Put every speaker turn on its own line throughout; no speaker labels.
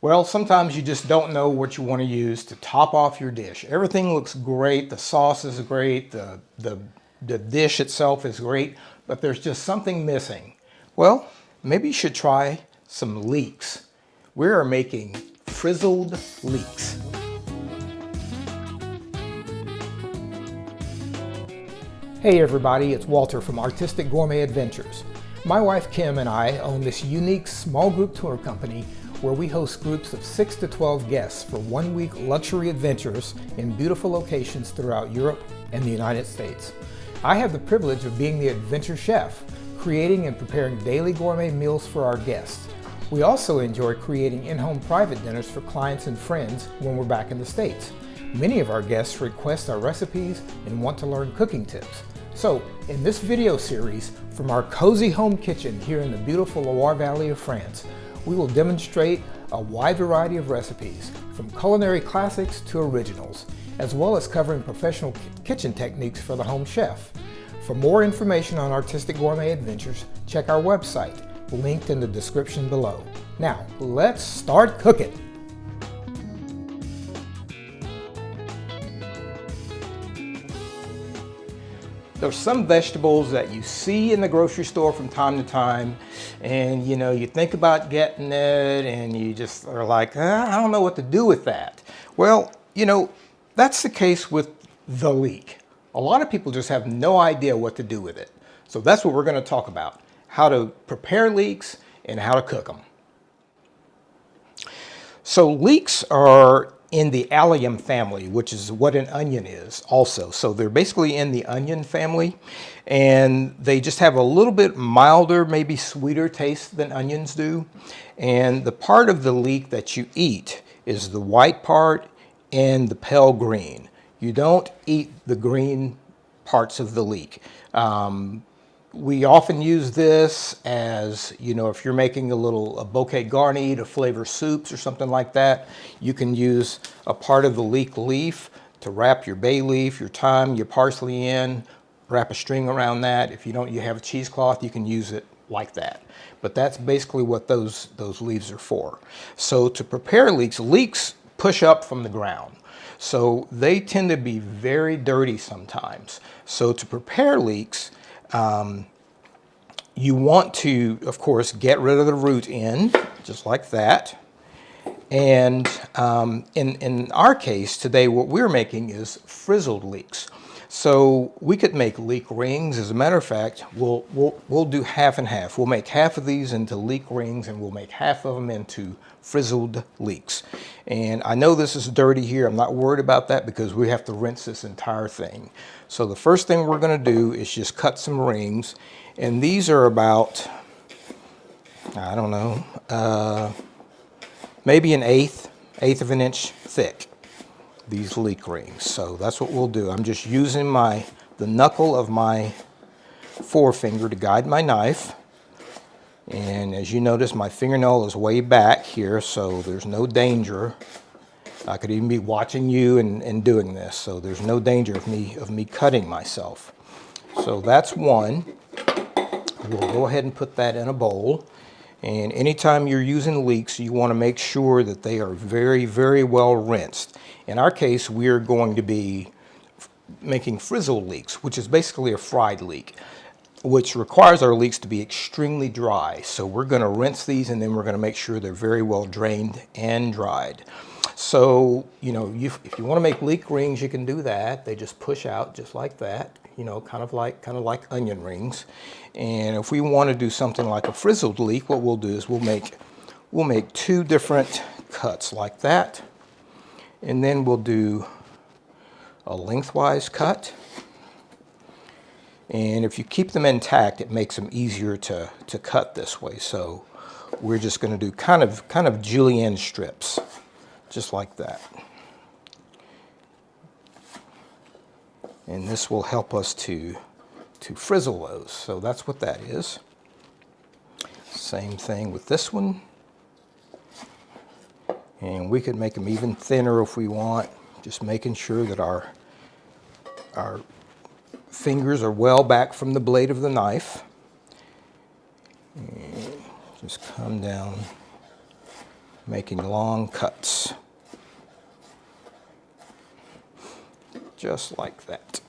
Well, sometimes you just don't know what you want to use to top off your dish. Everything looks great, the sauce is great, the dish itself is great, but there's just something missing. Well, maybe you should try some leeks. We are making frizzled leeks. Hey everybody, it's Walter from Artistic Gourmet Adventures. My wife Kim and I own this unique small group tour company where we host groups of 6 to 12 guests for 1-week luxury adventures in beautiful locations throughout Europe and the United States. I have the privilege of being the adventure chef, creating and preparing daily gourmet meals for our guests. We also enjoy creating in-home private dinners for clients and friends when we're back in the States. Many of our guests request our recipes and want to learn cooking tips. So, in this video series from our cozy home kitchen here in the beautiful Loire Valley of France, we will demonstrate a wide variety of recipes, from culinary classics to originals, as well as covering professional kitchen techniques for the home chef. For more information on Artistic Gourmet Adventures, check our website, linked in the description below. Now, let's start cooking! There's some vegetables that you see in the grocery store from time to time, and you think about getting it and you just are like, I don't know what to do with that. Well, that's the case with the leek. A lot of people just have no idea what to do with it. So that's what we're going to talk about, how to prepare leeks and how to cook them. So leeks are in the allium family, which is what an onion is also. So they're basically in the onion family, and they just have a little bit milder, maybe sweeter taste than onions do. And the part of the leek that you eat is the white part and the pale green. You don't eat the green parts of the leek. We often use this as, if you're making a bouquet garni to flavor soups or something like that, you can use a part of the leek leaf to wrap your bay leaf, your thyme, your parsley in, wrap a string around that. If you have a cheesecloth, you can use it like that. But that's basically what those leaves are for. So to prepare leeks push up from the ground. So they tend to be very dirty sometimes. So to prepare leeks, you want to, of course, get rid of the root end, just like that. And in our case today, what we're making is frizzled leeks. So we could make leek rings. As a matter of fact, we'll do half and half. We'll make half of these into leek rings, and we'll make half of them into frizzled leeks. And I know this is dirty here. I'm not worried about that because we have to rinse this entire thing. So the first thing we're going to do is just cut some rings. And these are about, I don't know, maybe an eighth of an inch thick, these leek rings. So that's what we'll do. I'm just using the knuckle of my forefinger to guide my knife. And as you notice, my fingernail is way back here, so there's no danger. I could even be watching you and doing this, so there's no danger of me cutting myself. So that's one. We'll go ahead and put that in a bowl. And anytime you're using leeks, you want to make sure that they are very, very well rinsed. In our case, we're going to be making frizzled leeks, which is basically a fried leek, which requires our leeks to be extremely dry. So we're going to rinse these, and then we're going to make sure they're very well drained and dried. So, if you want to make leek rings, you can do that. They just push out just like that, kind of like onion rings. And if we want to do something like a frizzled leek, what we'll do is we'll make two different cuts like that. And then we'll do a lengthwise cut. And if you keep them intact, it makes them easier to cut this way. So we're just going to do kind of julienne strips, just like that. And this will help us to frizzle those. So that's what that is. Same thing with this one. And we could make them even thinner if we want, just making sure that our fingers are well back from the blade of the knife. And just come down making long cuts. Just like that.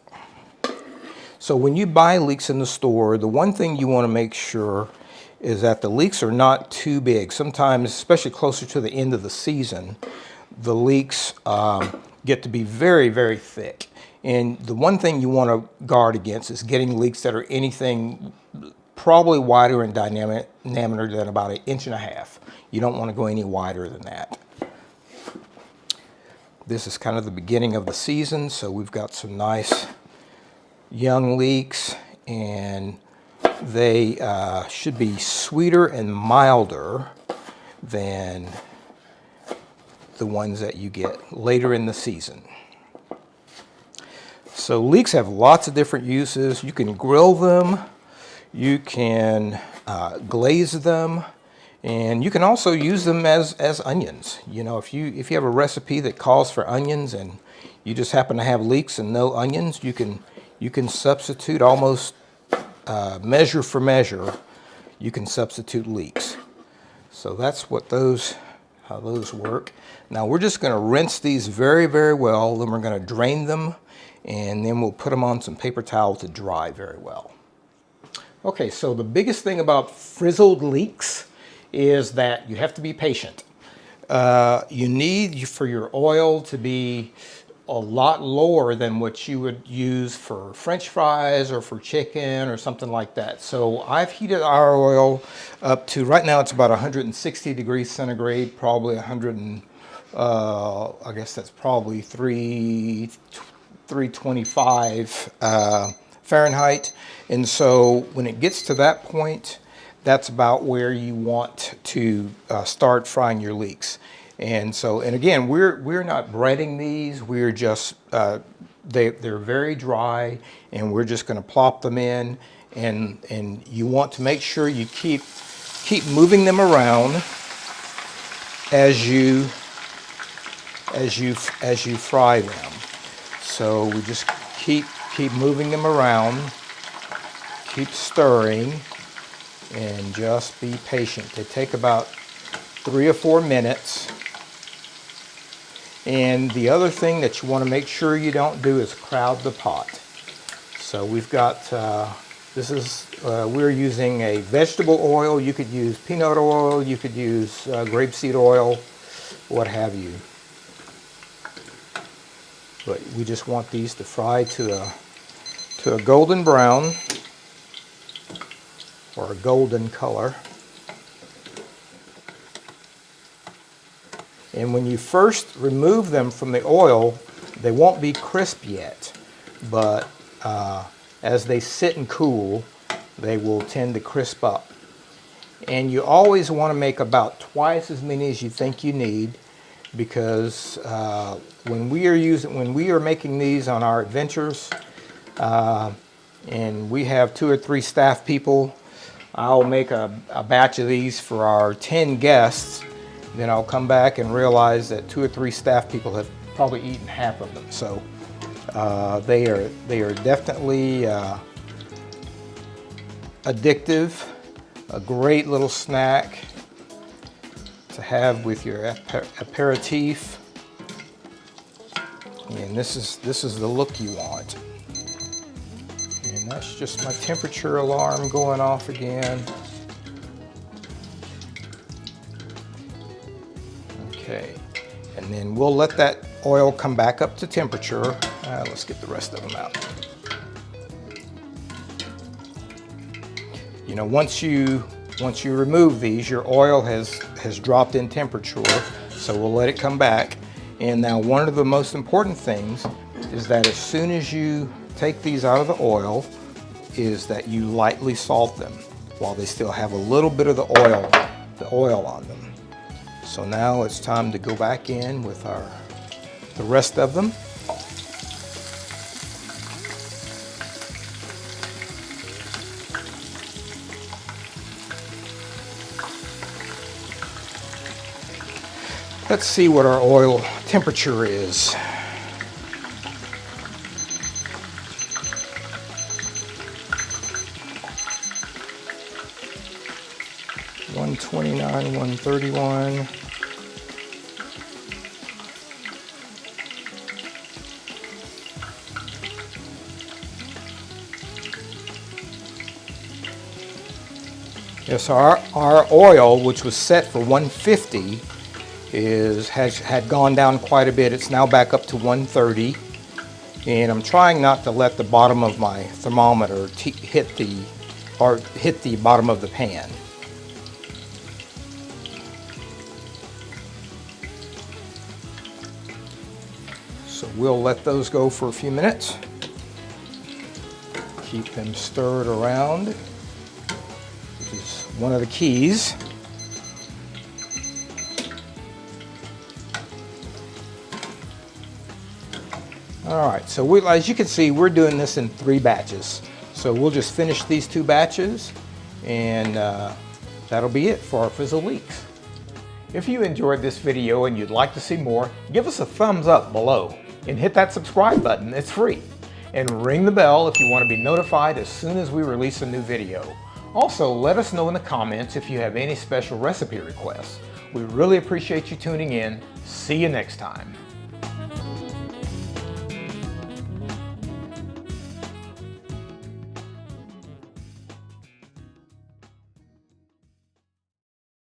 So when you buy leeks in the store, the one thing you want to make sure is that the leeks are not too big. Sometimes, especially closer to the end of the season, the leeks get to be very, very thick. And the one thing you want to guard against is getting leeks that are anything probably wider in diameter than about 1.5 inches. You don't want to go any wider than that. This is kind of the beginning of the season, so we've got some nice young leeks, and they should be sweeter and milder than the ones that you get later in the season. So leeks have lots of different uses. You can grill them, you can glaze them, and you can also use them as onions. You know, if you have a recipe that calls for onions and you just happen to have leeks and no onions, you can substitute almost measure for measure. You can substitute leeks. So that's how those work. Now we're just going to rinse these very, very well. Then we're going to drain them, and then we'll put them on some paper towel to dry very well. Okay, so the biggest thing about frizzled leeks is that you have to be patient. You need for your oil to be a lot lower than what you would use for French fries or for chicken or something like that. So I've heated our oil up to, right now it's about 160 degrees centigrade, probably I guess that's probably 325 Fahrenheit. And so when it gets to that point, that's about where you want to start frying your leeks. And so, and again, we're not breading these. We're just they're very dry, and we're just going to plop them in. And you want to make sure you keep moving them around as you fry them. So we just keep moving them around, keep stirring, and just be patient. They take about 3 or 4 minutes. And the other thing that you want to make sure you don't do is crowd the pot. So we've got, we're using a vegetable oil. You could use peanut oil, you could use grapeseed oil, what have you. But we just want these to fry to a golden brown or a golden color. And when you first remove them from the oil, they won't be crisp yet, but as they sit and cool, they will tend to crisp up. And you always want to make about twice as many as you think you need, because when we are making these on our adventures, and we have 2 or 3 staff people, I'll make a batch of these for our 10 guests. Then I'll come back and realize that 2 or 3 staff people have probably eaten half of them. So they are definitely addictive, a great little snack to have with your aperitif. And this is the look you want. And that's just my temperature alarm going off again. Okay, and then we'll let that oil come back up to temperature. Let's get the rest of them out. You know, once you remove these, your oil has dropped in temperature, so we'll let it come back. And now one of the most important things is that as soon as you take these out of the oil, is that you lightly salt them while they still have a little bit of the oil on them. So now it's time to go back in with the rest of them. Let's see what our oil temperature is. 129, 131. Yes, our oil, which was set for 150, had gone down quite a bit. It's now back up to 130, and I'm trying not to let the bottom of my thermometer hit the bottom of the pan. So we'll let those go for a few minutes. Keep them stirred around, which is one of the keys. All right, so as you can see, we're doing this in 3 batches. So we'll just finish these 2 batches, and that'll be it for our Frizzled Leeks. If you enjoyed this video and you'd like to see more, give us a thumbs up below and hit that subscribe button. It's free. And ring the bell if you want to be notified as soon as we release a new video. Also, let us know in the comments if you have any special recipe requests. We really appreciate you tuning in. See you next time.